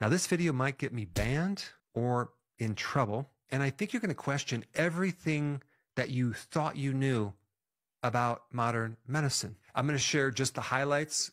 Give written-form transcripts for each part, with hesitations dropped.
Now, this video might get me banned or in trouble, and I think you're going to question everything that you thought you knew about modern medicine. I'm going to share just the highlights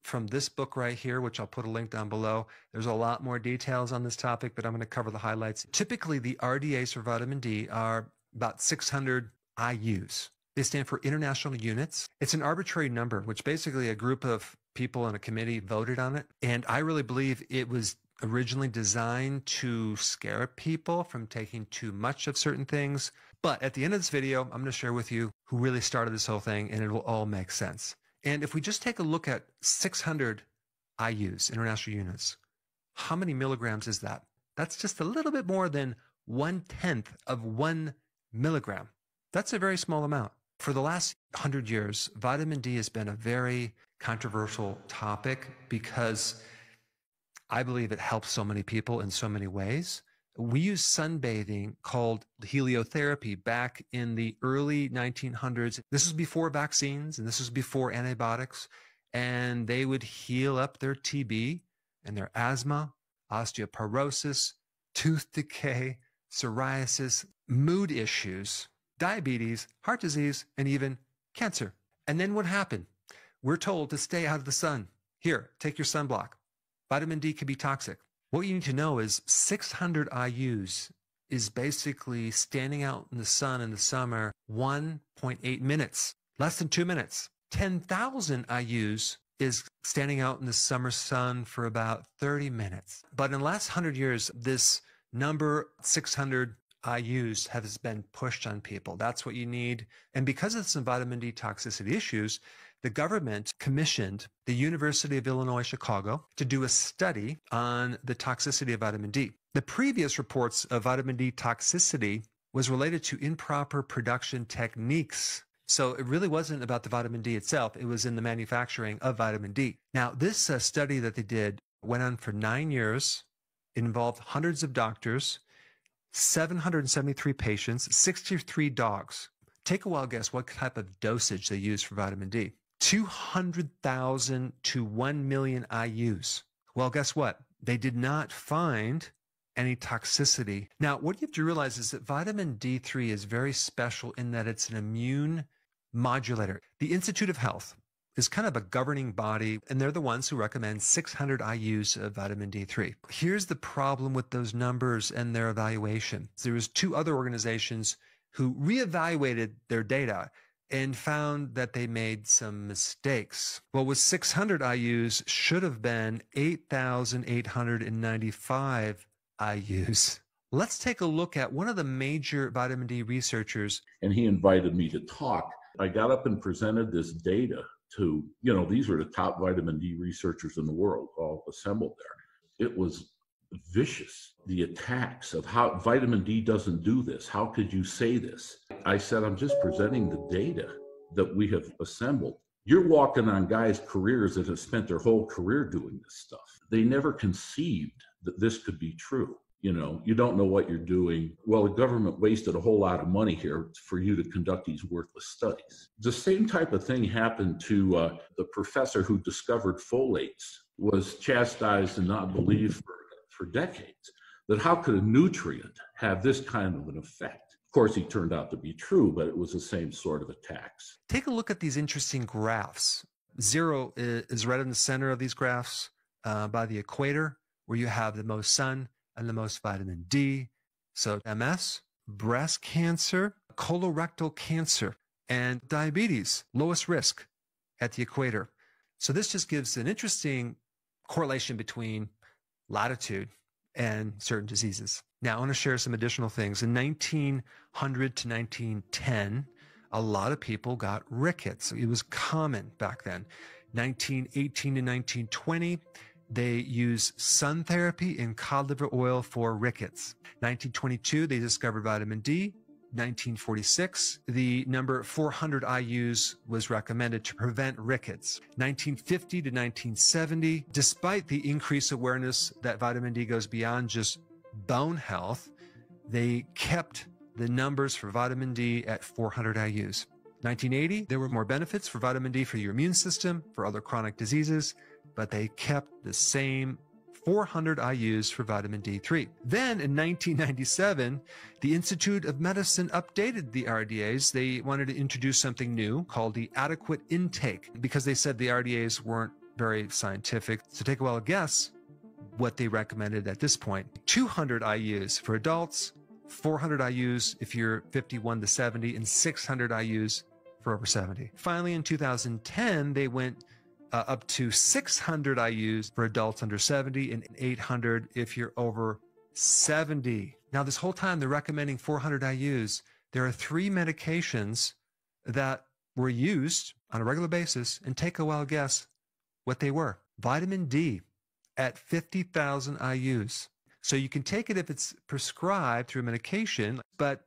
from this book right here, which I'll put a link down below. There's a lot more details on this topic, but I'm going to cover the highlights. Typically, the RDAs for vitamin D are about 600 IUs. They stand for international units. It's an arbitrary number, which basically a group of people in a committee voted on it. And I really believe it was originally designed to scare people from taking too much of certain things. But at the end of this video, I'm going to share with you who really started this whole thing, and it will all make sense. And if we just take a look at 600 IUs, international units, how many milligrams is that? That's just a little bit more than 1/10 of 1 milligram. That's a very small amount. For the last 100 years, vitamin D has been a very controversial topic because I believe it helps so many people in so many ways. We used sunbathing called heliotherapy back in the early 1900s. This was before vaccines and this was before antibiotics. And they would heal up their TB and their asthma, osteoporosis, tooth decay, psoriasis, mood issues, diabetes, heart disease, and even cancer. And then what happened? We're told to stay out of the sun. Here, take your sunblock. Vitamin D can be toxic. What you need to know is 600 IUs is basically standing out in the sun in the summer 1.8 minutes, less than 2 minutes. 10,000 IUs is standing out in the summer sun for about 30 minutes. But in the last 100 years, this number 600 IUs has been pushed on people. That's what you need. And because of some vitamin D toxicity issues, the government commissioned the University of Illinois, Chicago to do a study on the toxicity of vitamin D. The previous reports of vitamin D toxicity was related to improper production techniques. So it really wasn't about the vitamin D itself. It was in the manufacturing of vitamin D. Now, this study that they did went on for 9 years. It involved hundreds of doctors, 773 patients, 63 dogs. Take a wild guess what type of dosage they used for vitamin D. 200,000 to 1 million IUs. Well, guess what? They did not find any toxicity. Now, what you have to realize is that vitamin D3 is very special in that it's an immune modulator. The Institute of Health is kind of a governing body, and they're the ones who recommend 600 IUs of vitamin D3. Here's the problem with those numbers and their evaluation. There was 2 other organizations who reevaluated their data and found that they made some mistakes. What was 600 IUs should have been 8,895 IUs. Let's take a look at one of the major vitamin D researchers. And he invited me to talk. I got up and presented this data to, these are the top vitamin D researchers in the world all assembled there. It was vicious, the attacks of how vitamin D doesn't do this. How could you say this? I said, I'm just presenting the data that we have assembled. You're walking on guys' careers that have spent their whole career doing this stuff. They never conceived that this could be true. You don't know what you're doing. Well, the government wasted a whole lot of money here for you to conduct these worthless studies. The same type of thing happened to the professor who discovered folates, was chastised and not believed for decades, that how could a nutrient have this kind of an effect? Of course, he turned out to be true, but it was the same sort of attacks. Take a look at these interesting graphs. 0 is right in the center of these graphs by the equator, where you have the most sun and the most vitamin D. So MS, breast cancer, colorectal cancer, and diabetes, lowest risk at the equator. So this just gives an interesting correlation between latitude and certain diseases. Now, I want to share some additional things. In 1900 to 1910, a lot of people got rickets. It was common back then. 1918 to 1920, they used sun therapy and cod liver oil for rickets. 1922, they discovered vitamin D. 1946, the number 400 IUs was recommended to prevent rickets. 1950 to 1970, despite the increased awareness that vitamin D goes beyond just bone health, they kept the numbers for vitamin D at 400 IUs. 1980, there were more benefits for vitamin D for your immune system, for other chronic diseases, but they kept the same 400 IUs for vitamin D3. Then in 1997, the Institute of Medicine updated the RDAs. They wanted to introduce something new called the adequate intake because they said the RDAs weren't very scientific. So take a wild guess what they recommended at this point. 200 IUs for adults, 400 IUs if you're 51 to 70, and 600 IUs for over 70. Finally, in 2010, they went up to 600 IUs for adults under 70 and 800 if you're over 70. Now, this whole time, they're recommending 400 IUs. There are 3 medications that were used on a regular basis, and take a wild guess what they were. Vitamin D at 50,000 IUs. So you can take it if it's prescribed through medication, but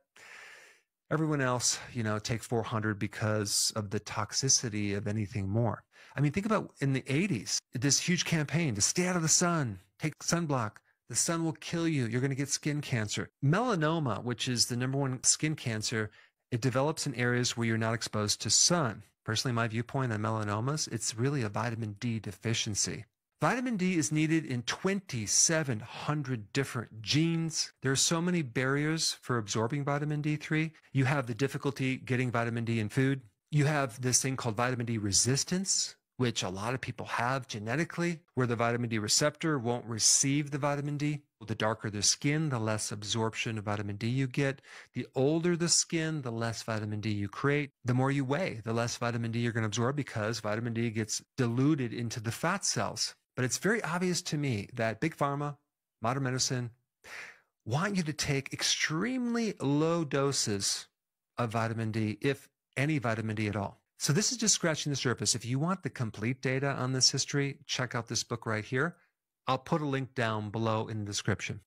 everyone else, take 400 because of the toxicity of anything more. I mean, think about in the 80s, this huge campaign to stay out of the sun, take sunblock. The sun will kill you. You're going to get skin cancer. Melanoma, which is the #1 skin cancer, it develops in areas where you're not exposed to sun. Personally, my viewpoint on melanomas, it's really a vitamin D deficiency. Vitamin D is needed in 2,700 different genes. There are so many barriers for absorbing vitamin D3. You have the difficulty getting vitamin D in food. You have this thing called vitamin D resistance, which a lot of people have genetically, where the vitamin D receptor won't receive the vitamin D. The darker the skin, the less absorption of vitamin D you get. The older the skin, the less vitamin D you create. The more you weigh, the less vitamin D you're going to absorb because vitamin D gets diluted into the fat cells. But it's very obvious to me that Big Pharma, modern medicine, want you to take extremely low doses of vitamin D, if any vitamin D at all. So this is just scratching the surface. If you want the complete data on this history, check out this book right here. I'll put a link down below in the description.